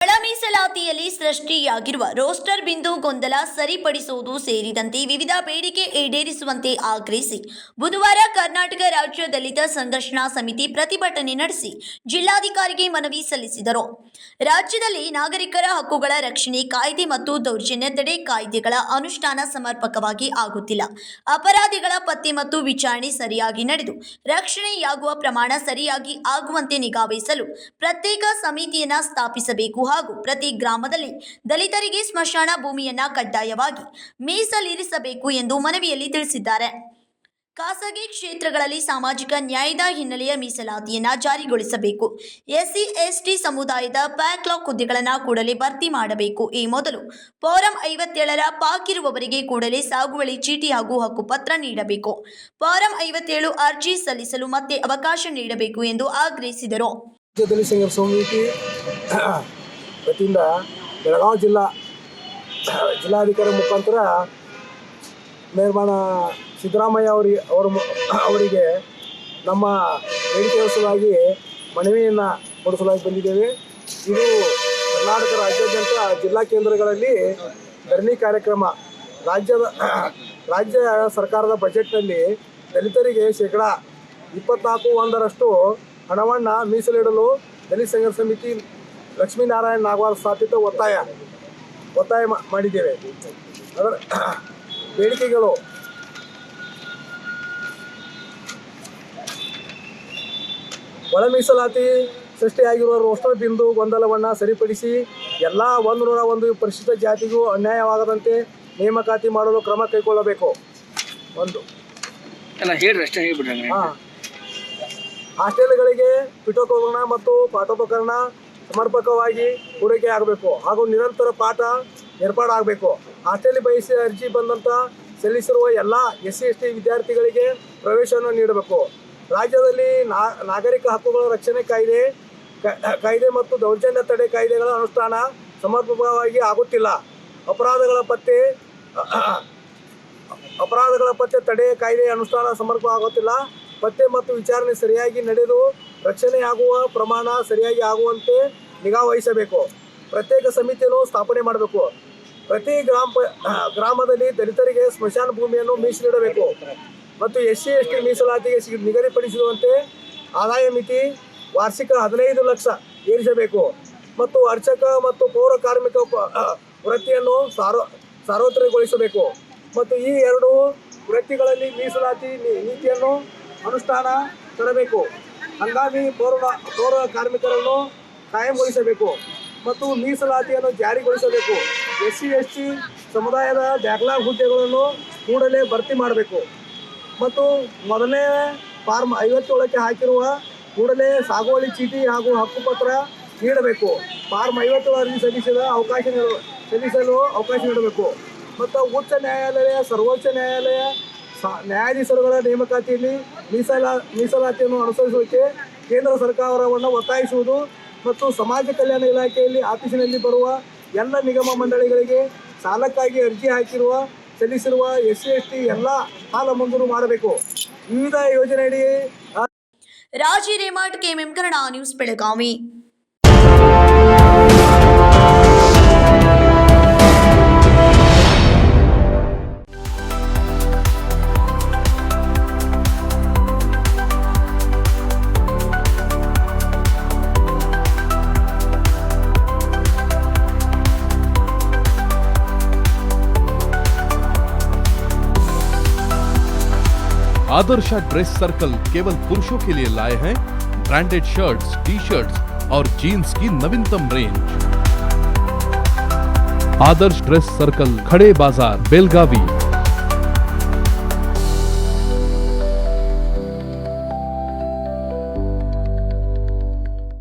ಒಳ ಮೀಸಲಾತಿಯಲ್ಲಿ ಸೃಷ್ಟಿಯಾಗಿರುವ ರೋಸ್ಟರ್ ಬಿಂದು ಗೊಂದಲ ಸರಿಪಡಿಸುವುದು ಸೇರಿದಂತೆ ವಿವಿಧ ಬೇಡಿಕೆ ಈಡೇರಿಸುವಂತೆ ಆಗ್ರಹಿಸಿ ಬುಧವಾರ ಕರ್ನಾಟಕ ರಾಜ್ಯ ದಲಿತ ಸಂಘರ್ಷಣಾ ಸಮಿತಿ ಪ್ರತಿಭಟನೆ ನಡೆಸಿ ಜಿಲ್ಲಾಧಿಕಾರಿಗೆ ಮನವಿ ಸಲ್ಲಿಸಿದರು. ರಾಜ್ಯದಲ್ಲಿ ನಾಗರಿಕರ ಹಕ್ಕುಗಳ ರಕ್ಷಣೆ ಕಾಯ್ದೆ ಮತ್ತು ದೌರ್ಜನ್ಯ ತಡೆ ಕಾಯ್ದೆಗಳ ಅನುಷ್ಠಾನ ಸಮರ್ಪಕವಾಗಿ ಆಗುತ್ತಿಲ್ಲ. ಅಪರಾಧಿಗಳ ಪತ್ತೆ ಮತ್ತು ವಿಚಾರಣೆ ಸರಿಯಾಗಿ ನಡೆದು ರಕ್ಷಣೆಯಾಗುವ ಪ್ರಮಾಣ ಸರಿಯಾಗಿ ಆಗುವಂತೆ ನಿಗಾವಹಿಸಲು ಪ್ರತ್ಯೇಕ ಸಮಿತಿಯನ್ನು ಸ್ಥಾಪಿಸಬೇಕು ಹಾಗೂ ಪ್ರತಿ ಗ್ರಾಮದಲ್ಲಿ ದಲಿತರಿಗೆ ಸ್ಮಶಾನ ಭೂಮಿಯನ್ನ ಕಡ್ಡಾಯವಾಗಿ ಮೀಸಲಿರಿಸಬೇಕು ಎಂದು ಮನವಿಯಲ್ಲಿ ತಿಳಿಸಿದ್ದಾರೆ. ಖಾಸಗಿ ಕ್ಷೇತ್ರಗಳಲ್ಲಿ ಸಾಮಾಜಿಕ ನ್ಯಾಯದ ಹಿನ್ನೆಲೆಯ ಮೀಸಲಾತಿಯನ್ನು ಜಾರಿಗೊಳಿಸಬೇಕು. ಎಸ್ಸಿ ಎಸ್ಟಿ ಸಮುದಾಯದ ಬ್ಯಾಕ್ಲಾಗ್ ಹುದ್ದೆಗಳನ್ನು ಕೂಡಲೇ ಭರ್ತಿ ಮಾಡಬೇಕು. ಈ ಮೊದಲು ಫಾರಂ 57ರ ಪಾಕಿರುವವರಿಗೆ ಕೂಡಲೇ ಸಾಗುವಳಿ ಚೀಟಿ ಹಾಗೂ ಹಕ್ಕುಪತ್ರ ನೀಡಬೇಕು. ಫಾರಂ 57 ಅರ್ಜಿ ಸಲ್ಲಿಸಲು ಮತ್ತೆ ಅವಕಾಶ ನೀಡಬೇಕು ಎಂದು ಆಗ್ರಹಿಸಿದರು. ವತಿಯಿಂದ ಬೆಳಗಾವಿ ಜಿಲ್ಲಾಧಿಕಾರಿ ಮುಖಾಂತರ ನಿರ್ಮಾಣ ಸಿದ್ದರಾಮಯ್ಯ ಅವರಿಗೆ ನಮ್ಮ ಬೇಡಿಕೆ ಸಲುವಾಗಿ ಮನವಿಯನ್ನು ಕೊಡಿಸಲಾಗಿ ಬಂದಿದ್ದೇವೆ. ಇದು ಕರ್ನಾಟಕ ರಾಜ್ಯಾದ್ಯಂತ ಜಿಲ್ಲಾ ಕೇಂದ್ರಗಳಲ್ಲಿ ಧರಣಿ ಕಾರ್ಯಕ್ರಮ. ರಾಜ್ಯ ಸರ್ಕಾರದ ಬಜೆಟ್ನಲ್ಲಿ ದಲಿತರಿಗೆ ಶೇಕಡಾ 24.1% ಹಣವನ್ನು ಮೀಸಲಿಡಲು ದಲಿತ ಸಂಘರ್ಷ ಸಮಿತಿ ಲಕ್ಷ್ಮೀನಾರಾಯಣ ನಾಗವಾರ ಸ್ಥಾಪಿತ ಒತ್ತಾಯ ಮಾಡಿದ್ದೇವೆ. ಅದರ ಬೇಡಿಕೆಗಳು ಒಳ ಮೀಸಲಾತಿ ಸೃಷ್ಟಿಯಾಗಿರುವ ರೋಸ್ಟರ್ ಬಿಂದು ಗೊಂದಲವನ್ನು ಸರಿಪಡಿಸಿ ಎಲ್ಲ 101 ಪರಿಶಿಷ್ಟ ಜಾತಿಗೂ ಅನ್ಯಾಯವಾಗದಂತೆ ನೇಮಕಾತಿ ಮಾಡಲು ಕ್ರಮ ಕೈಗೊಳ್ಳಬೇಕು. ಹಾಸ್ಟೆಲ್ಗಳಿಗೆ ಪೀಠೋಪಕರಣ ಮತ್ತು ಪಾಠೋಪಕರಣ ಸಮರ್ಪಕವಾಗಿ ಪೂರೈಕೆ ಆಗಬೇಕು ಹಾಗೂ ನಿರಂತರ ಪಾಠ ಏರ್ಪಾಡಾಗಬೇಕು. ಹಾಸ್ಟೆಲ್ ಬಯಸಿ ಅರ್ಜಿ ಬಂದಂಥ ಸಲ್ಲಿಸಿರುವ ಎಲ್ಲ SC ST ವಿದ್ಯಾರ್ಥಿಗಳಿಗೆ ಪ್ರವೇಶವನ್ನು ನೀಡಬೇಕು. ರಾಜ್ಯದಲ್ಲಿ ನಾಗರಿಕ ಹಕ್ಕುಗಳ ರಕ್ಷಣೆ ಕಾಯ್ದೆ ಮತ್ತು ದೌರ್ಜನ್ಯ ತಡೆ ಕಾಯ್ದೆಗಳ ಅನುಷ್ಠಾನ ಸಮರ್ಪಕವಾಗಿ ಆಗುತ್ತಿಲ್ಲ. ಅಪರಾಧಗಳ ಪತ್ತೆ ತಡೆ ಕಾಯ್ದೆ ಅನುಷ್ಠಾನ ಸಮರ್ಪಕವಾಗುತ್ತಿಲ್ಲ. ಪತ್ತೆ ಮತ್ತು ವಿಚಾರಣೆ ಸರಿಯಾಗಿ ನಡೆದು ರಕ್ಷಣೆಯಾಗುವ ಪ್ರಮಾಣ ಸರಿಯಾಗಿ ಆಗುವಂತೆ ನಿಗಾ ವಹಿಸಬೇಕು. ಪ್ರತ್ಯೇಕ ಸಮಿತಿಯನ್ನು ಸ್ಥಾಪನೆ ಮಾಡಬೇಕು. ಪ್ರತಿ ಗ್ರಾಮದಲ್ಲಿ ದಲಿತರಿಗೆ ಸ್ಮಶಾನ ಭೂಮಿಯನ್ನು ಮೀಸಲಿಡಬೇಕು ಮತ್ತು SC ST ಮೀಸಲಾತಿಗೆ ನಿಗದಿಪಡಿಸಿರುವಂತೆ ಆದಾಯ ಮಿತಿ ವಾರ್ಷಿಕ 15 ಲಕ್ಷ ಏರಿಸಬೇಕು ಮತ್ತು ಅರ್ಚಕ ಮತ್ತು ಪೌರ ಕಾರ್ಮಿಕ ವೃತ್ತಿಯನ್ನು ಸಾರ್ವತ್ರಿಕಗೊಳಿಸಬೇಕು ಮತ್ತು ಈ 2 ವೃತ್ತಿಗಳಲ್ಲಿ ಮೀಸಲಾತಿ ನೀತಿಯನ್ನು ಅನುಷ್ಠಾನ ತರಬೇಕು. ಹಂಗಾಮಿ ಪೌರ ಕಾರ್ಮಿಕರನ್ನು ಕಾಯಂಗೊಳಿಸಬೇಕು ಮತ್ತು ಮೀಸಲಾತಿಯನ್ನು ಜಾರಿಗೊಳಿಸಬೇಕು. SC ST ಸಮುದಾಯದ ಬ್ಯಾಕ್ಲಾಗ್ ಹುದ್ದೆಗಳನ್ನು ಕೂಡಲೇ ಭರ್ತಿ ಮಾಡಬೇಕು ಮತ್ತು ಮೊದಲನೇ ಫಾರ್ಮ್ 57ಕ್ಕೆ ಹಾಕಿರುವ ಕೂಡಲೇ ಸಾಗುವಳಿ ಚೀಟಿ ಹಾಗೂ ಹಕ್ಕುಪತ್ರ ನೀಡಬೇಕು. ಫಾರ್ಮ್ 57 ಅರ್ಜಿ ಸಲ್ಲಿಸಲು ಅವಕಾಶ ನೀಡಬೇಕು ಮತ್ತು ಉಚ್ಚ ನ್ಯಾಯಾಲಯ, ಸರ್ವೋಚ್ಚ ನ್ಯಾಯಾಲಯ ನ್ಯಾಯಾಧೀಶರುಗಳ ನೇಮಕಾತಿಯಲ್ಲಿ ಮೀಸಲಾತಿಯನ್ನು ಅನುಸರಿಸುವುದಕ್ಕೆ ಕೇಂದ್ರ ಸರ್ಕಾರವನ್ನು ಒತ್ತಾಯಿಸುವುದು ಮತ್ತು ಸಮಾಜ ಕಲ್ಯಾಣ ಇಲಾಖೆಯಲ್ಲಿ ಆಫೀಸಿನಲ್ಲಿ ಬರುವ ಎಲ್ಲ ನಿಗಮ ಮಂಡಳಿಗಳಿಗೆ ಸಾಲಕ್ಕಾಗಿ ಅರ್ಜಿ ಸಲ್ಲಿಸಿರುವ SC ST ಎಲ್ಲ ಸಾಲ ಮಂಜೂರು ಮಾಡಬೇಕು. ವಿವಿಧ ಯೋಜನೆಯಡಿ ರಾಜಿ ರೇಮಾಟ್ KMM ಕನ್ನಡ ನ್ಯೂಸ್ ಬೆಳಗಾವಿ. आदर्श ड्रेस सर्कल केवल पुरुषों के लिए लाए हैं ब्रांडेड शर्ट्स, टी-शर्ट्स और जीन्स की नवीनतम रेंज। आदर्श ड्रेस सर्कल, खड़े बाजार, बेलगावी।